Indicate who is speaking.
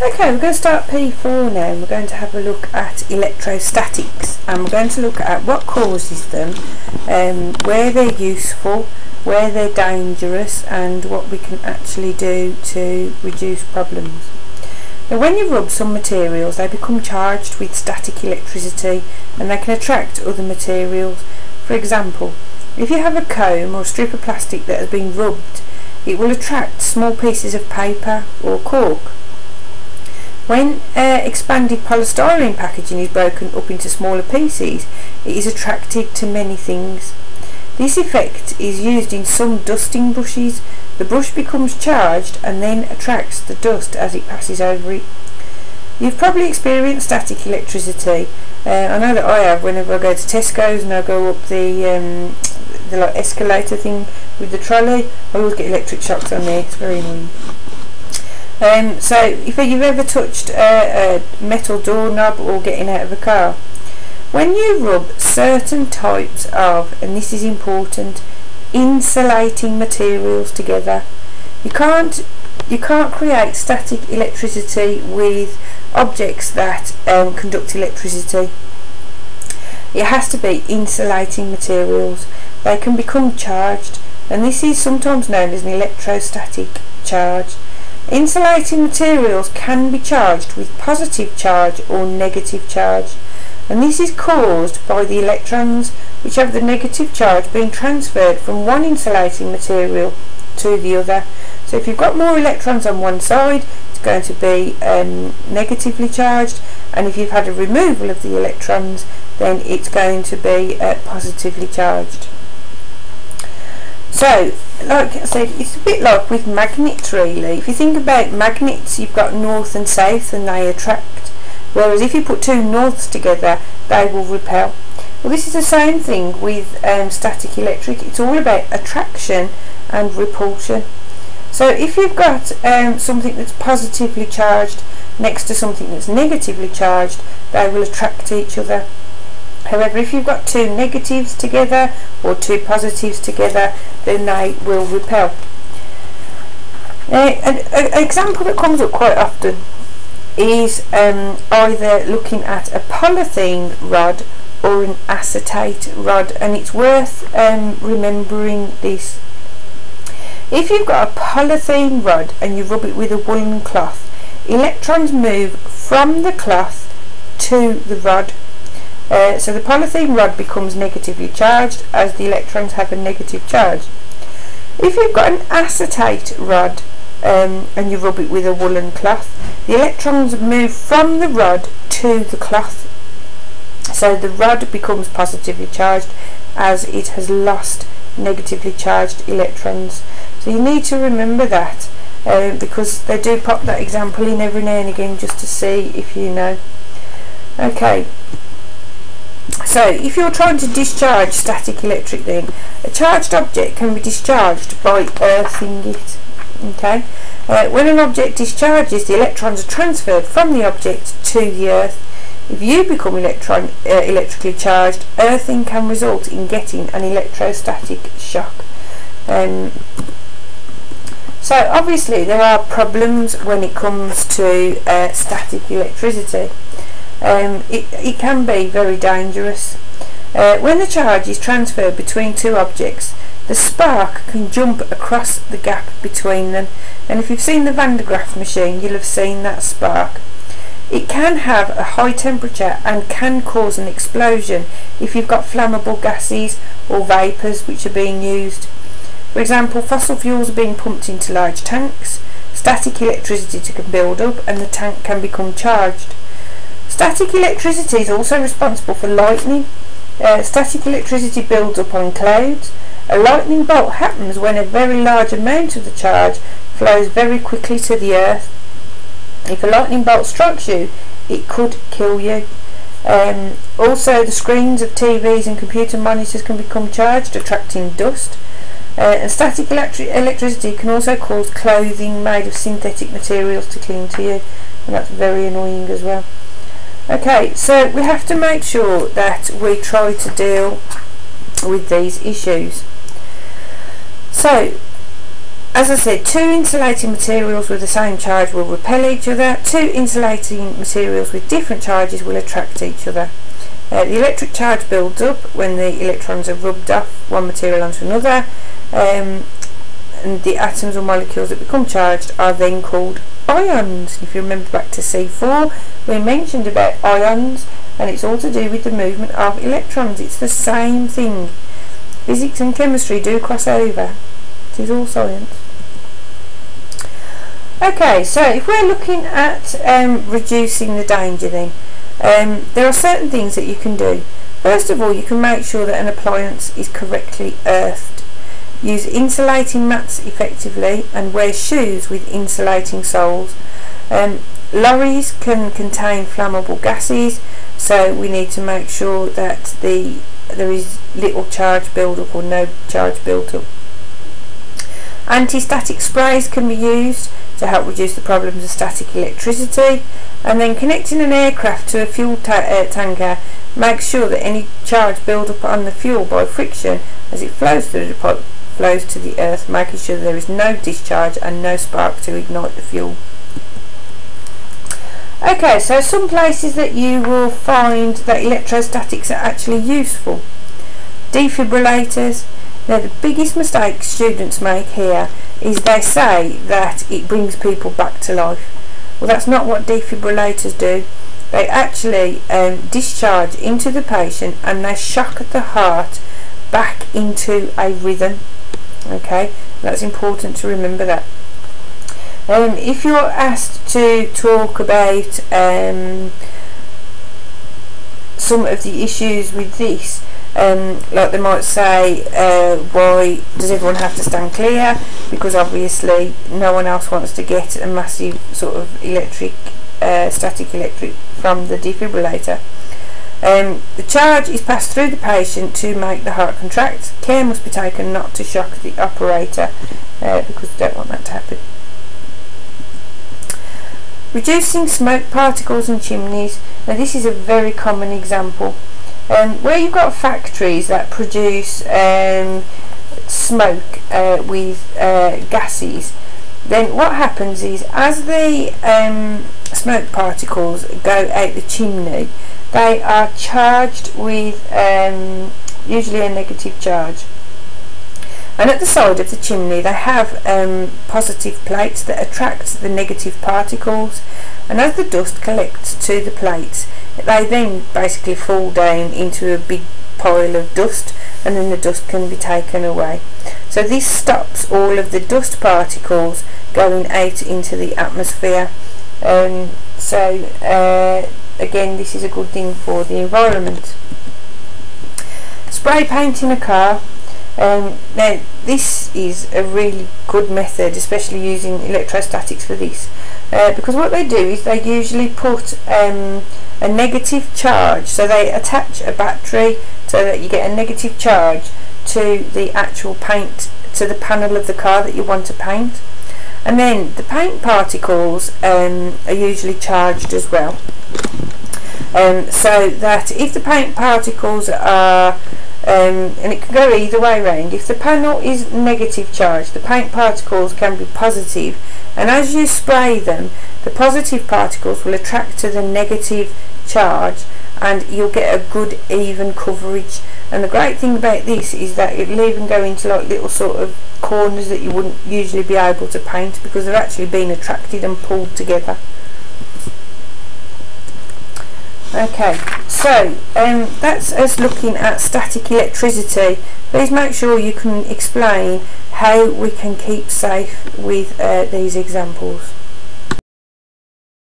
Speaker 1: Okay, we're going to start P4 now, and we're going to have a look at electrostatics, and we're going to look at what causes them, where they're useful, where they're dangerous, and what we can actually do to reduce problems. Now, when you rub some materials, they become charged with static electricity and they can attract other materials. For example, if you have a comb or a strip of plastic that has been rubbed, it will attract small pieces of paper or cork. When expanded polystyrene packaging is broken up into smaller pieces, it is attracted to many things. This effect is used in some dusting brushes. The brush becomes charged and then attracts the dust as it passes over it. You've probably experienced static electricity. I know that I have whenever I go to Tesco's and I go up the like escalator thing with the trolley. I always get electric shocks on there. It's very annoying. So if you've ever touched a metal doorknob or getting out of a car, when you rub certain types of, and this is important, insulating materials together, you can't create static electricity with objects that conduct electricity. It has to be insulating materials. They can become charged, and this is sometimes known as an electrostatic charge. Insulating materials can be charged with positive charge or negative charge, and this is caused by the electrons which have the negative charge being transferred from one insulating material to the other. So if you've got more electrons on one side, it's going to be negatively charged, and if you've had a removal of the electrons, then it's going to be positively charged. So, like I said, it's a bit like with magnets really. If you think about magnets, you've got north and south and they attract, whereas if you put two norths together, they will repel. Well, this is the same thing with static electric. It's all about attraction and repulsion. So if you've got something that's positively charged next to something that's negatively charged, they will attract each other. However, if you've got two negatives together or two positives together, then they will repel. An example that comes up quite often is either looking at a polythene rod or an acetate rod, and it's worth remembering this. If you've got a polythene rod and you rub it with a woolen cloth, electrons move from the cloth to the rod. So the polythene rod becomes negatively charged as the electrons have a negative charge. If you've got an acetate rod and you rub it with a woolen cloth, the electrons move from the rod to the cloth. So the rod becomes positively charged as it has lost negatively charged electrons. So you need to remember that because they do pop that example in every now and again just to see if you know. Okay. So if you're trying to discharge static electric, then a charged object can be discharged by earthing it. Okay, when an object discharges, the electrons are transferred from the object to the earth. If you become electrically charged, earthing can result in getting an electrostatic shock. So obviously there are problems when it comes to static electricity. It can be very dangerous. When the charge is transferred between two objects, the spark can jump across the gap between them, and if you've seen the Van de Graaff machine, you'll have seen that spark. It can have a high temperature and can cause an explosion if you've got flammable gases or vapours which are being used. For example, fossil fuels are being pumped into large tanks. Static electricity can build up and the tank can become charged. Static electricity is also responsible for lightning. Static electricity builds up on clouds. A lightning bolt happens when a very large amount of the charge flows very quickly to the earth. If a lightning bolt strikes you, it could kill you. Also, the screens of TVs and computer monitors can become charged, attracting dust. And static electricity can also cause clothing made of synthetic materials to cling to you, and that's very annoying as well. Okay, so we have to make sure that we try to deal with these issues. So as I said, two insulating materials with the same charge will repel each other. Two insulating materials with different charges will attract each other. The electric charge builds up when the electrons are rubbed off one material onto another, and the atoms or molecules that become charged are then called ions. If you remember back to C4, we mentioned about ions, and it's all to do with the movement of electrons. It's the same thing. Physics and chemistry do cross over. It is all science. Okay, so if we're looking at reducing the danger then, there are certain things that you can do. First of all, you can make sure that an appliance is correctly earthed. Use insulating mats effectively and wear shoes with insulating soles. Lorries can contain flammable gases, so we need to make sure that there is little charge build-up or no charge built-up. Anti-static sprays can be used to help reduce the problems of static electricity, and then connecting an aircraft to a fuel tanker makes sure that any charge build-up on the fuel by friction as it flows through the pipe flows to the earth, making sure there is no discharge and no spark to ignite the fuel. Okay, so some places that you will find that electrostatics are actually useful. Defibrillators. Now, the biggest mistake students make here is they say that it brings people back to life. Well, that's not what defibrillators do. They actually discharge into the patient and they shock the heart back into a rhythm. Okay, that's important to remember that. If you're asked to talk about some of the issues with this, like they might say, why does everyone have to stand clear? Because obviously no one else wants to get a massive sort of static electric from the defibrillator. The charge is passed through the patient to make the heart contract. Care must be taken not to shock the operator because we don't want that to happen. Reducing smoke particles and chimneys. Now, this is a very common example. Where you've got factories that produce smoke with gases, then what happens is as the smoke particles go out the chimney, they are charged with usually a negative charge. And at the side of the chimney they have positive plates that attract the negative particles, and as the dust collects to the plates, they then basically fall down into a big pile of dust, and then the dust can be taken away. So this stops all of the dust particles going out into the atmosphere. Again, this is a good thing for the environment. Spray painting a car. Now this is a really good method, especially using electrostatics for this, because what they do is they usually put a negative charge, so they attach a battery so that you get a negative charge to the actual paint, to the panel of the car that you want to paint, and then the paint particles are usually charged as well, so that if the paint particles are and it can go either way around. If the panel is negative charged, the paint particles can be positive, and as you spray them, the positive particles will attract to the negative charge, and you'll get a good even coverage. And the great thing about this is that it'll even go into like little sort of corners that you wouldn't usually be able to paint, because they're actually being attracted and pulled together. Okay, so that's us looking at static electricity. Please make sure you can explain how we can keep safe with these examples.